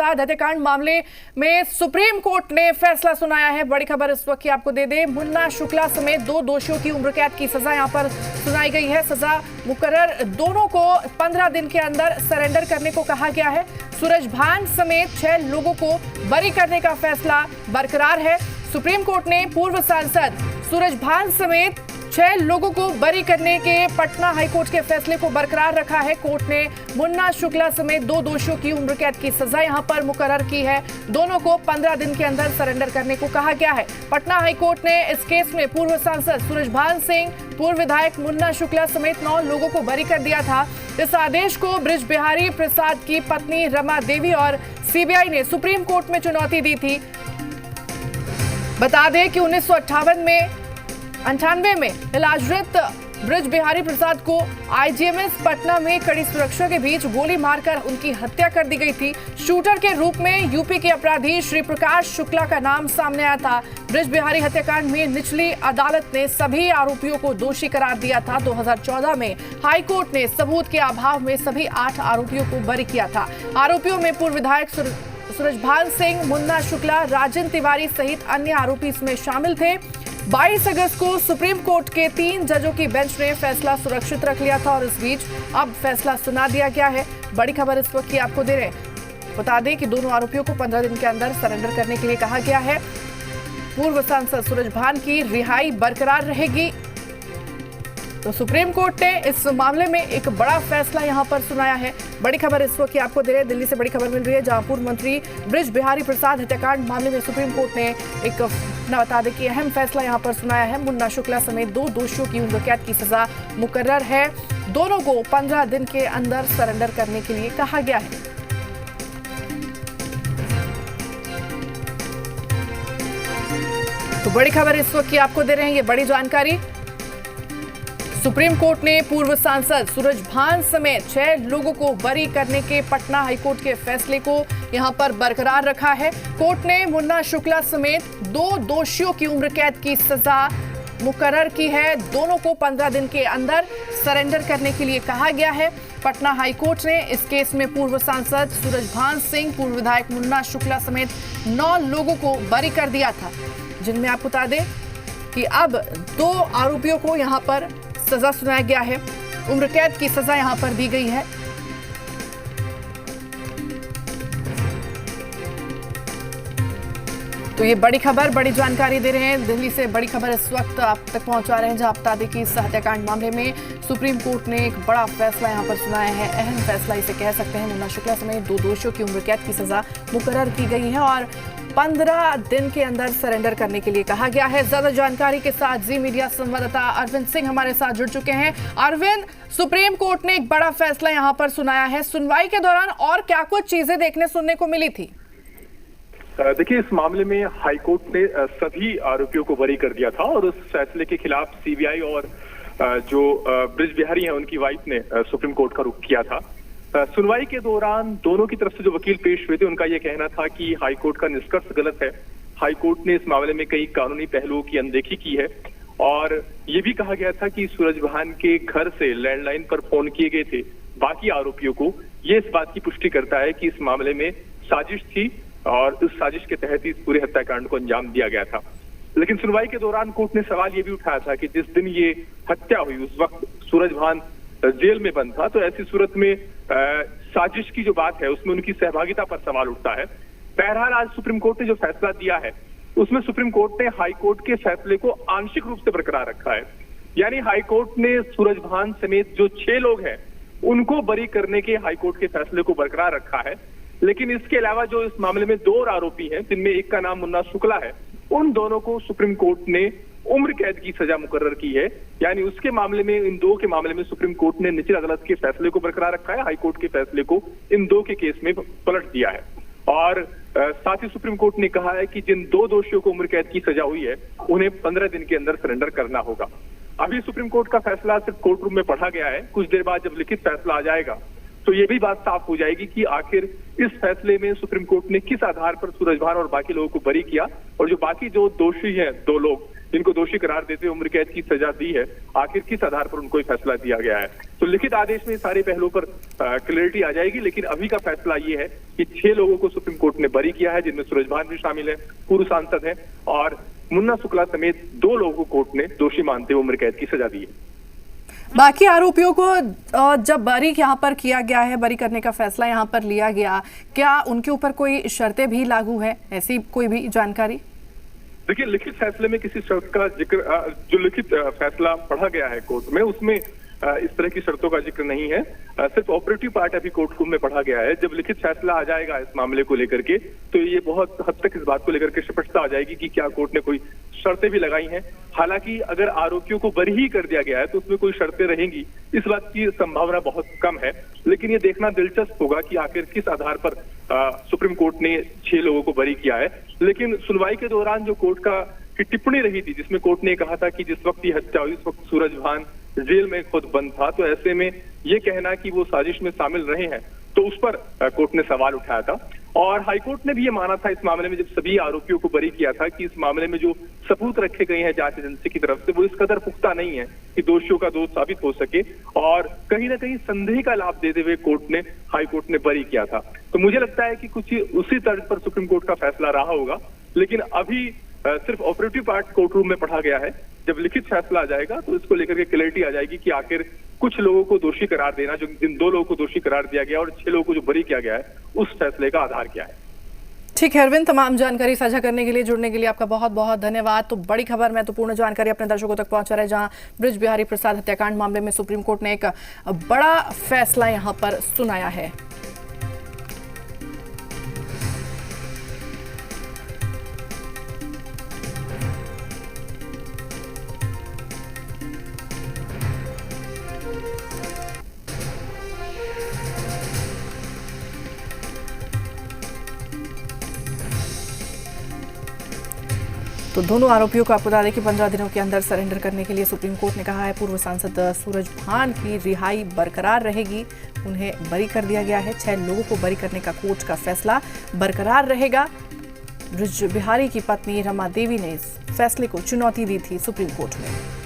हत्याकांड मामले में सुप्रीम कोर्ट ने फैसला सुनाया है। बड़ी खबर इस वक्त की आपको दे दें, मुन्ना शुक्ला समेत 2 दोषियों की उम्र कैद की सजा यहां पर सुनाई गई है। सजा मुकर्रर, दोनों को 15 दिन के अंदर सरेंडर करने को कहा गया है। सूरज भान समेत 6 लोगों को बरी करने का फैसला बरकरार है। सुप्रीम कोर्ट ने पूर्व सांसद सूरज भान समेत 6 लोगों को बरी करने के पटना हाईकोर्ट के फैसले को बरकरार रखा है। कोर्ट ने मुन्ना शुक्ला समेत 2 दोषियों की उम्र कैद की सजा यहां पर मुकर्रर की है। दोनों को 15 दिन के अंदर सरेंडर करने को कहा गया है। पटना हाईकोर्ट ने इस केस में पूर्व सांसद सूरजभान सिंह, पूर्व विधायक मुन्ना शुक्ला समेत 9 लोगों को बरी कर दिया था। इस आदेश को बृज बिहारी प्रसाद की पत्नी रमा देवी और सीबीआई ने सुप्रीम कोर्ट में चुनौती दी थी। बता दें कि 1998 में इलाजरत बृज बिहारी प्रसाद को आईजीएमएस पटना में कड़ी सुरक्षा के बीच गोली मारकर उनकी हत्या कर दी गई थी। शूटर के रूप में यूपी के अपराधी श्री प्रकाश शुक्ला का नाम सामने आया था। बृज बिहारी हत्याकांड में निचली अदालत ने सभी आरोपियों को दोषी करार दिया था। 2014 में हाईकोर्ट ने सबूत के अभाव में सभी 8 आरोपियों को बरी किया था। आरोपियों में पूर्व विधायक सूरजभान सिंह, मुन्ना शुक्ला, राजन तिवारी सहित अन्य आरोपी इसमें शामिल थे। 22 अगस्त को सुप्रीम कोर्ट के 3 जजों की बेंच ने फैसला सुरक्षित रख लिया था और इस बीच अब फैसला सुना दिया गया है। बड़ी खबर इस वक्त की आपको दे रहे हैं। बता दें कि दोनों आरोपियों को 15 दिन के अंदर सरेंडर करने के लिए कहा गया है। पूर्व सांसद सूरजभान की रिहाई बरकरार रहेगी। तो सुप्रीम कोर्ट ने इस मामले में एक बड़ा फैसला यहां पर सुनाया है। बड़ी खबर इस वक्त की आपको दे रहे हैं, दिल्ली से बड़ी खबर मिल रही है, जहां पूर्व मंत्री बृज बिहारी प्रसाद हत्याकांड मामले में सुप्रीम कोर्ट ने एक बता दें कि अहम फैसला यहां पर सुनाया है। मुन्ना शुक्ला समेत 2 दोषियों की उम्र कैद की सजा मुकर्रर है। दोनों को 15 दिन के अंदर सरेंडर करने के लिए कहा गया है। तो बड़ी खबर इस वक्त की आपको दे रहे हैं, ये बड़ी जानकारी। सुप्रीम कोर्ट ने पूर्व सांसद सूरजभान समेत 6 लोगों को बरी करने के पटना हाईकोर्ट के फैसले को यहां पर बरकरार रखा है। कोर्ट ने मुन्ना शुक्ला समेत 2 दोषियों की उम्र कैद की सजा मुकर्रर की है। दोनों को 15 दिन के अंदर सरेंडर करने के लिए कहा गया है। पटना हाईकोर्ट ने इस केस में पूर्व सांसद सूरजभान सिंह, पूर्व विधायक मुन्ना शुक्ला समेत 9 लोगों को बरी कर दिया था, जिनमें आप बता दें कि अब 2 आरोपियों को यहां पर सजा सुनाया गया है। उम्र कैद की सजा यहां पर दी गई है। तो ये बड़ी खबर, बड़ी जानकारी दे रहे हैं। दिल्ली से बड़ी खबर इस वक्त आप तक पहुंचा रहे हैं, जहां बता दें कि इस हत्याकांड मामले में सुप्रीम कोर्ट ने एक बड़ा फैसला यहां पर सुनाया है। अहम फैसला इसे कह सकते हैं। मुन्ना शुक्ला समेत 2 दोषियों की उम्र कैद की सजा मुकर्रर की गई है और 15 दिन के अंदर सरेंडर करने के लिए कहा गया है। ज्यादा जानकारी के साथ जी मीडिया संवाददाता अरविंद सिंह हमारे साथ जुड़ चुके हैं। अरविंद, सुप्रीम कोर्ट ने एक बड़ा फैसला यहां पर सुनाया है। सुनवाई के दौरान और क्या कुछ चीजें देखने सुनने को मिली थी? देखिए, इस मामले में हाईकोर्ट ने सभी आरोपियों को बरी कर दिया था और उस फैसले के खिलाफ सीबीआई और जो बृज बिहारी हैं उनकी वाइफ ने सुप्रीम कोर्ट का रुख किया था। सुनवाई के दौरान दोनों की तरफ से जो वकील पेश हुए थे, उनका यह कहना था कि हाईकोर्ट का निष्कर्ष गलत है। हाईकोर्ट ने इस मामले में कई कानूनी पहलुओं की अनदेखी की है और ये भी कहा गया था कि सूरजभान के घर से लैंडलाइन पर फोन किए गए थे बाकी आरोपियों को। ये इस बात की पुष्टि करता है कि इस मामले में साजिश थी और उस साजिश के तहत ही इस पूरे हत्याकांड को अंजाम दिया गया था। लेकिन सुनवाई के दौरान कोर्ट ने सवाल ये भी उठाया था कि जिस दिन ये हत्या हुई उस वक्त सूरजभान जेल में बंद था, तो ऐसी सूरत में साजिश की जो बात है उसमें उनकी सहभागिता पर सवाल उठता है। बहरहाल आज सुप्रीम कोर्ट ने जो फैसला दिया है उसमें सुप्रीम कोर्ट ने हाईकोर्ट के फैसले को आंशिक रूप से बरकरार रखा है। यानी हाईकोर्ट ने सूरजभान समेत जो 6 लोग हैं उनको बरी करने के हाईकोर्ट के फैसले को बरकरार रखा है। लेकिन इसके अलावा जो इस मामले में 2 और आरोपी हैं, जिनमें एक का नाम मुन्ना शुक्ला है, उन दोनों को सुप्रीम कोर्ट ने उम्र कैद की सजा मुकर्रर की है। यानी उसके मामले में, इन 2 के मामले में सुप्रीम कोर्ट ने निचली अदालत के फैसले को बरकरार रखा है। हाईकोर्ट के फैसले को इन 2 के केस में पलट दिया है और साथ ही सुप्रीम कोर्ट ने कहा है कि जिन 2 दोषियों को उम्र कैद की सजा हुई है उन्हें 15 दिन के अंदर सरेंडर करना होगा। अभी सुप्रीम कोर्ट का फैसला सिर्फ कोर्ट रूम में पढ़ा गया है। कुछ देर बाद जब लिखित फैसला आ जाएगा तो ये भी बात साफ हो जाएगी कि आखिर इस फैसले में सुप्रीम कोर्ट ने किस आधार पर सूरजभान और बाकी लोगों को बरी किया और जो बाकी जो दोषी हैं 2 लोग, जिनको दोषी करार देते हुए उम्र कैद की सजा दी है, आखिर किस आधार पर उनको ये फैसला दिया गया है। तो लिखित आदेश में सारे पहलुओं पर क्लैरिटी आ जाएगी, लेकिन अभी का फैसला ये है कि 6 लोगों को सुप्रीम कोर्ट ने बरी किया है, जिनमें सूरज भान भी शामिल है, पूर्व सांसद है, और मुन्ना शुक्ला समेत 2 लोगों को कोर्ट ने दोषी मानते हुए उम्र कैद की सजा दी है। बाकी आरोपियों को जब बरी यहाँ पर किया गया है, बरी करने का फैसला यहाँ पर लिया गया, क्या उनके ऊपर कोई शर्तें भी लागू है, ऐसी कोई भी जानकारी? देखिए, लिखित फैसले में किसी शर्त का जिक्र, जो लिखित फैसला पढ़ा गया है कोर्ट में, उसमें इस तरह की शर्तों का जिक्र नहीं है। सिर्फ ऑपरेटिव पार्ट अभी कोर्ट रूम में पढ़ा गया है। जब लिखित फैसला आ जाएगा इस मामले को लेकर के, तो ये बहुत हद तक इस बात को लेकर के स्पष्टता आ जाएगी कि क्या कोर्ट ने कोई शर्तें भी लगाई हैं। हालांकि अगर आरोपियों को बरी ही कर दिया गया है तो उसमें कोई शर्तें रहेंगी, इस बात की संभावना बहुत कम है। लेकिन ये देखना दिलचस्प होगा कि आखिर किस आधार पर सुप्रीम कोर्ट ने 6 लोगों को बरी किया है। लेकिन सुनवाई के दौरान जो कोर्ट की टिप्पणी रही थी, जिसमें कोर्ट ने कहा था कि जिस वक्त ये हत्या हुई, इस वक्त सूरज भान जेल में खुद बंद था, तो ऐसे में ये कहना कि वो साजिश में शामिल रहे हैं, तो उस पर कोर्ट ने सवाल उठाया था। और हाईकोर्ट ने भी ये माना था इस मामले में, जब सभी आरोपियों को बरी किया था, कि इस मामले में जो सबूत रखे गए हैं जांच एजेंसी की तरफ से, वो इस कदर पुख्ता नहीं है कि दोषियों का दोष साबित हो सके, और कहीं ना कहीं संदेह का लाभ देते हुए हाईकोर्ट ने बरी किया था। तो मुझे लगता है कि कुछ उसी तर्ज पर सुप्रीम कोर्ट का फैसला रहा होगा। लेकिन अभी सिर्फ ऑपरेटिव पार्ट कोर्ट रूम में पढ़ा गया है। जब लिखित फैसला आ जाएगा तो इसको लेकर के क्लैरिटी आ जाएगी कि आखिर कुछ लोगों को दोषी करार देना, जो जिन 2 लोगों को दोषी करार दिया गया और 6 लोगों को जो बरी किया गया है, उस फैसले का आधार क्या है। ठीक है अरविंद, तमाम जानकारी साझा करने के लिए, जुड़ने के लिए आपका बहुत बहुत धन्यवाद। तो बड़ी खबर, महत्वपूर्ण जानकारी अपने दर्शकों तक पहुंचा रहे, जहां बृज बिहारी प्रसाद हत्याकांड मामले में सुप्रीम कोर्ट ने एक बड़ा फैसला यहां पर सुनाया है। तो दोनों आरोपियों को आपको बता दें कि 15 दिनों के अंदर सरेंडर करने के लिए सुप्रीम कोर्ट ने कहा है। पूर्व सांसद सूरज भान की रिहाई बरकरार रहेगी, उन्हें बरी कर दिया गया है। 6 लोगों को बरी करने का कोर्ट का फैसला बरकरार रहेगा। बृज बिहारी की पत्नी रमा देवी ने इस फैसले को चुनौती दी थी सुप्रीम कोर्ट में।